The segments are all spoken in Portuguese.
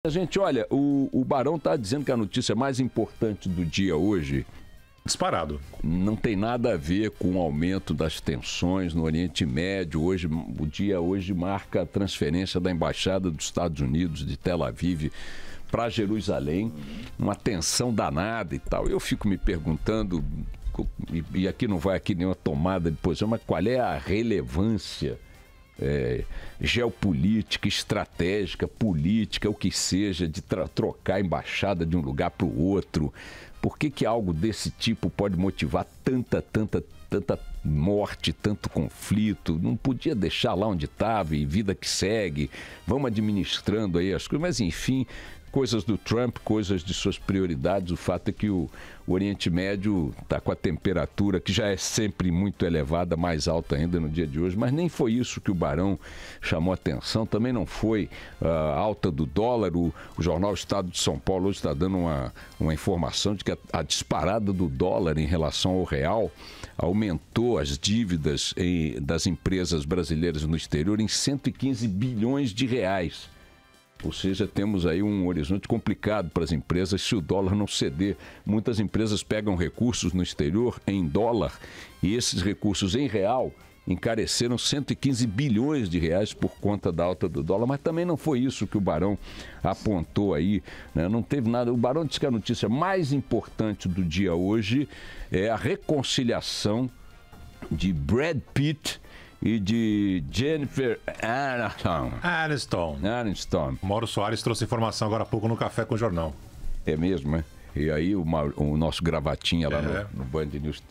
Gente, olha, o Barão está dizendo que a notícia mais importante do dia hoje... Disparado. Não tem nada a ver com o aumento das tensões no Oriente Médio. Hoje, o dia hoje marca a transferência da Embaixada dos Estados Unidos de Tel Aviv para Jerusalém. Uma tensão danada e tal. Eu fico me perguntando, e aqui não vai aqui nenhuma tomada de posição, mas qual é a relevância geopolítica, estratégica, política, o que seja, de trocar a embaixada de um lugar para o outro? Por que algo desse tipo pode motivar tanta morte, tanto conflito? Não podia deixar lá onde estava e vida que segue. Vamos administrando aí as coisas, mas enfim, coisas do Trump, coisas de suas prioridades. O fato é que o Oriente Médio está com a temperatura que já é sempre muito elevada, mais alta ainda no dia de hoje, mas nem foi isso que o Barão chamou atenção, também não foi a alta do dólar. O jornal Estado de São Paulo hoje está dando uma informação de que a disparada do dólar em relação ao real aumentou as dívidas das empresas brasileiras no exterior em 115 bilhões de reais. Ou seja, temos aí um horizonte complicado para as empresas se o dólar não ceder. Muitas empresas pegam recursos no exterior em dólar e esses recursos em real encareceram 115 bilhões de reais por conta da alta do dólar, mas também não foi isso que o Barão apontou aí, né? Não teve nada. O Barão disse que a notícia mais importante do dia hoje é a reconciliação de Brad Pitt e de Jennifer Aniston. Mauro Soares trouxe informação agora há pouco no Café com o Jornal. É mesmo, né? E aí o nosso gravatinha lá no Band News,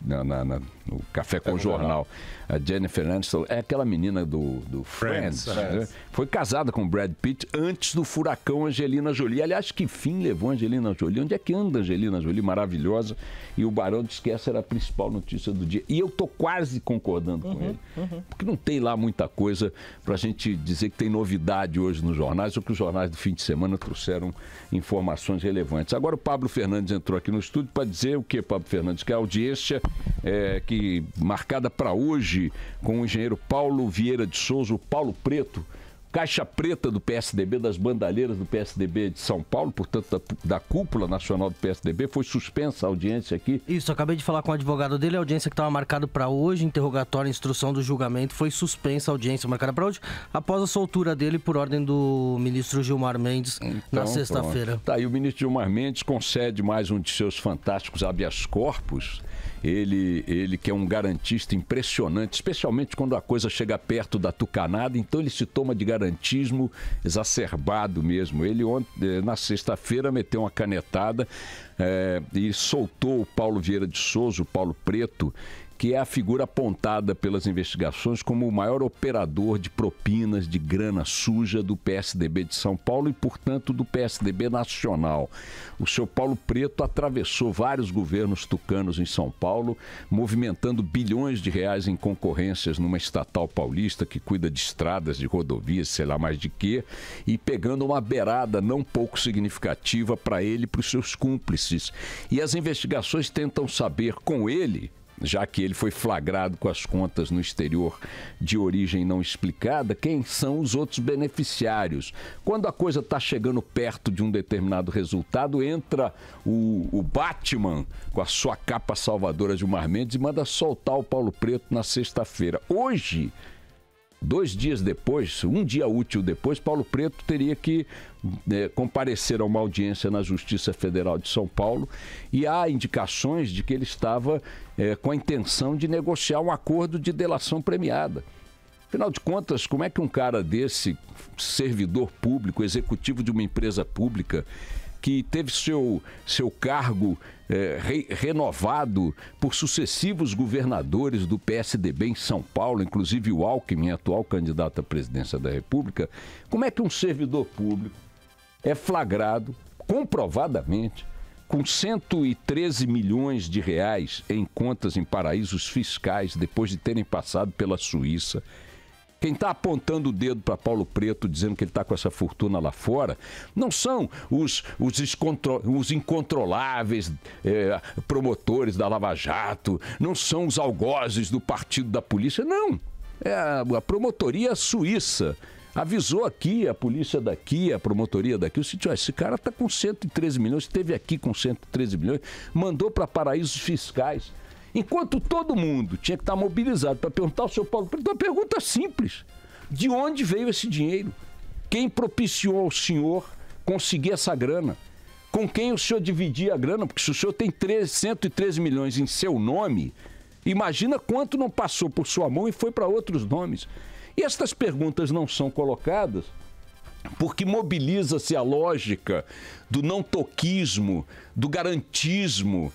no Café com o Jornal. A Jennifer Aniston é aquela menina do Friends. Né? Foi casada com Brad Pitt antes do furacão Angelina Jolie. Aliás, que fim levou a Angelina Jolie? Onde é que anda a Angelina Jolie? Maravilhosa. E o Barão disse que essa era a principal notícia do dia. E eu tô quase concordando com ele. Porque não tem lá muita coisa pra gente dizer que tem novidade hoje nos jornais, ou que os jornais do fim de semana trouxeram informações relevantes. Agora o Pablo Fernandes entrou aqui no estúdio para dizer o que, Pablo Fernandes? Que a audiência que marcada para hoje com o engenheiro Paulo Vieira de Souza, o Paulo Preto, caixa preta do PSDB, das bandalheiras do PSDB de São Paulo, portanto da cúpula nacional do PSDB, foi suspensa a audiência aqui. Isso, acabei de falar com o advogado dele, a audiência que estava marcada para hoje, interrogatório, instrução do julgamento, foi suspensa a audiência marcada para hoje, após a soltura dele por ordem do ministro Gilmar Mendes na sexta-feira. Tá aí, o ministro Gilmar Mendes concede mais um de seus fantásticos habeas corpus. Ele que é um garantista impressionante, especialmente quando a coisa chega perto da tucanada, então ele se toma de garantismo exacerbado mesmo. Ele ontem, na sexta-feira, meteu uma canetada e soltou o Paulo Vieira de Souza, o Paulo Preto, que é a figura apontada pelas investigações como o maior operador de propinas de grana suja do PSDB de São Paulo e, portanto, do PSDB nacional. O seu Paulo Preto atravessou vários governos tucanos em São Paulo, movimentando bilhões de reais em concorrências numa estatal paulista que cuida de estradas, de rodovias, sei lá mais de quê, e pegando uma beirada não pouco significativa para ele e para os seus cúmplices. E as investigações tentam saber com ele, já que ele foi flagrado com as contas no exterior de origem não explicada, quem são os outros beneficiários. Quando a coisa está chegando perto de um determinado resultado, entra o Batman com a sua capa salvadora Gilmar Mendes e manda soltar o Paulo Preto na sexta-feira. Hoje, 2 dias depois, um dia útil depois, Paulo Preto teria que comparecer a uma audiência na Justiça Federal de São Paulo e há indicações de que ele estava com a intenção de negociar um acordo de delação premiada. Afinal de contas, como é que um cara desse, servidor público, executivo de uma empresa pública, que teve seu cargo renovado por sucessivos governadores do PSDB em São Paulo, inclusive o Alckmin, atual candidato à presidência da República, como é que um servidor público é flagrado, comprovadamente, com 113 milhões de reais em contas em paraísos fiscais, depois de terem passado pela Suíça? Quem está apontando o dedo para Paulo Preto, dizendo que ele está com essa fortuna lá fora, não são os incontroláveis promotores da Lava Jato, não são os algozes do partido da polícia, não. É a promotoria suíça Avisou aqui, a polícia daqui, a promotoria daqui, o sítio, esse cara está com 113 milhões, esteve aqui com 113 milhões, mandou para paraísos fiscais. Enquanto todo mundo tinha que estar mobilizado para perguntar ao seu Paulo Preto, uma pergunta simples: de onde veio esse dinheiro? Quem propiciou ao senhor conseguir essa grana? Com quem o senhor dividia a grana? Porque se o senhor tem 113 milhões em seu nome, imagina quanto não passou por sua mão e foi para outros nomes. E estas perguntas não são colocadas porque mobiliza-se a lógica do não-toquismo, do garantismo,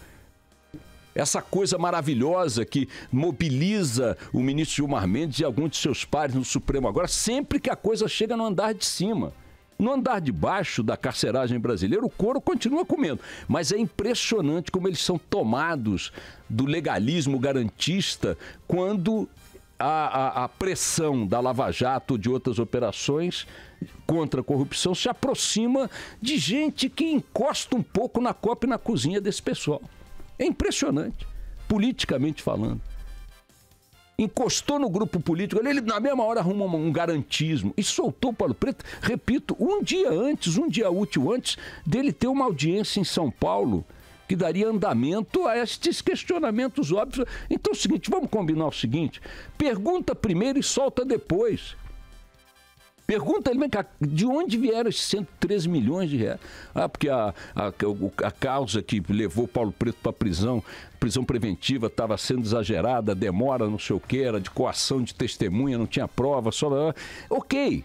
essa coisa maravilhosa que mobiliza o ministro Gilmar Mendes e alguns de seus pares no Supremo agora, sempre que a coisa chega no andar de cima. No andar de baixo da carceragem brasileira, o couro continua comendo. Mas é impressionante como eles são tomados do legalismo garantista quando a pressão da Lava Jato ou de outras operações contra a corrupção se aproxima de gente que encosta um pouco na copa e na cozinha desse pessoal. É impressionante, politicamente falando. Encostou no grupo político, ele na mesma hora arruma um garantismo e soltou o Paulo Preto, repito, um dia útil antes dele ter uma audiência em São Paulo que daria andamento a estes questionamentos óbvios. Então é o seguinte, vamos combinar o seguinte, pergunta primeiro e solta depois. Pergunta ele, vem cá, de onde vieram esses 113 milhões de reais? Ah, porque a causa que levou Paulo Preto para a prisão preventiva estava sendo exagerada, demora, não sei o que, era de coação de testemunha, não tinha prova, só... Ok,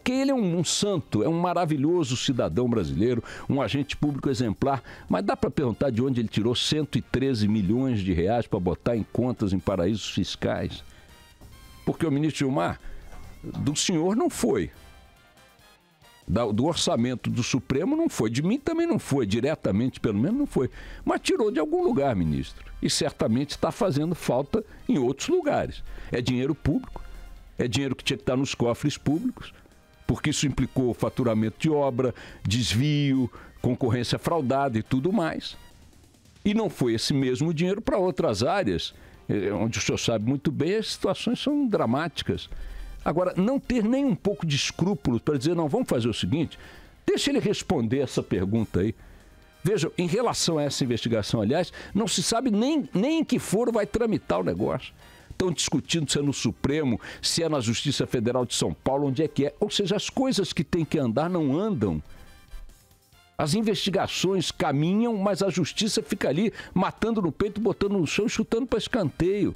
ele é um santo, é um maravilhoso cidadão brasileiro, um agente público exemplar, mas dá para perguntar de onde ele tirou 113 milhões de reais para botar em contas em paraísos fiscais? Porque o ministro Gilmar, do senhor não foi, do orçamento do Supremo não foi, de mim também não foi, diretamente pelo menos não foi, mas tirou de algum lugar, ministro, e certamente está fazendo falta em outros lugares. É dinheiro público, é dinheiro que tinha que estar nos cofres públicos, porque isso implicou faturamento de obra, desvio, concorrência fraudada e tudo mais. E não foi esse mesmo dinheiro para outras áreas, onde o senhor sabe muito bem, as situações são dramáticas. Agora, não ter nem um pouco de escrúpulo para dizer, não, vamos fazer o seguinte, deixa ele responder essa pergunta aí. Vejam, em relação a essa investigação, aliás, não se sabe nem em que foro vai tramitar o negócio. Estão discutindo se é no Supremo, se é na Justiça Federal de São Paulo, onde é que é. Ou seja, as coisas que têm que andar não andam. As investigações caminham, mas a Justiça fica ali matando no peito, botando no chão e chutando para escanteio.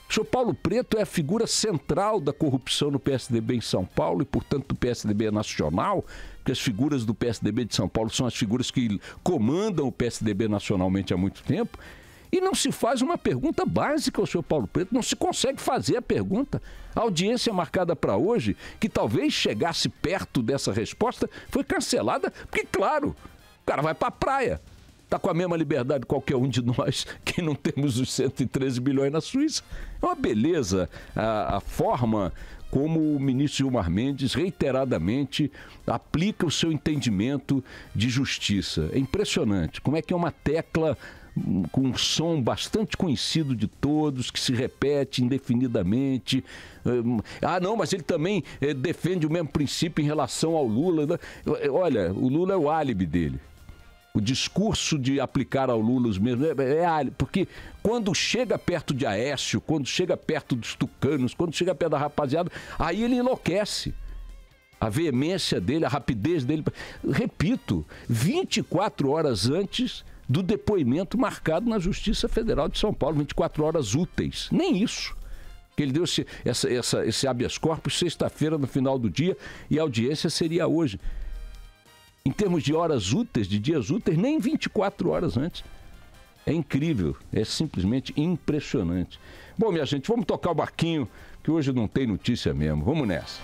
O senhor Paulo Preto é a figura central da corrupção no PSDB em São Paulo e, portanto, do PSDB nacional, porque as figuras do PSDB de São Paulo são as figuras que comandam o PSDB nacionalmente há muito tempo, e não se faz uma pergunta básica ao senhor Paulo Preto, não se consegue fazer a pergunta. A audiência marcada para hoje, que talvez chegasse perto dessa resposta, foi cancelada, porque, claro, o cara vai para a praia. Está com a mesma liberdade de qualquer um de nós que não temos os 113 bilhões na Suíça. É uma beleza a forma como o ministro Gilmar Mendes reiteradamente aplica o seu entendimento de justiça. É impressionante como é que é uma tecla com um som bastante conhecido de todos, que se repete indefinidamente. Ah, não, mas ele também defende o mesmo princípio em relação ao Lula. Olha, o Lula é o álibi dele. O discurso de aplicar ao Lula os mesmos porque quando chega perto de Aécio, quando chega perto dos tucanos, quando chega perto da rapaziada, aí ele enlouquece. A veemência dele, a rapidez dele. Repito, 24 horas antes do depoimento marcado na Justiça Federal de São Paulo, 24 horas úteis. Nem isso. Que ele deu esse habeas corpus sexta-feira no final do dia e a audiência seria hoje. Em termos de horas úteis, de dias úteis, nem 24 horas antes. É incrível, é simplesmente impressionante. Bom, minha gente, vamos tocar o barquinho, que hoje não tem notícia mesmo. Vamos nessa.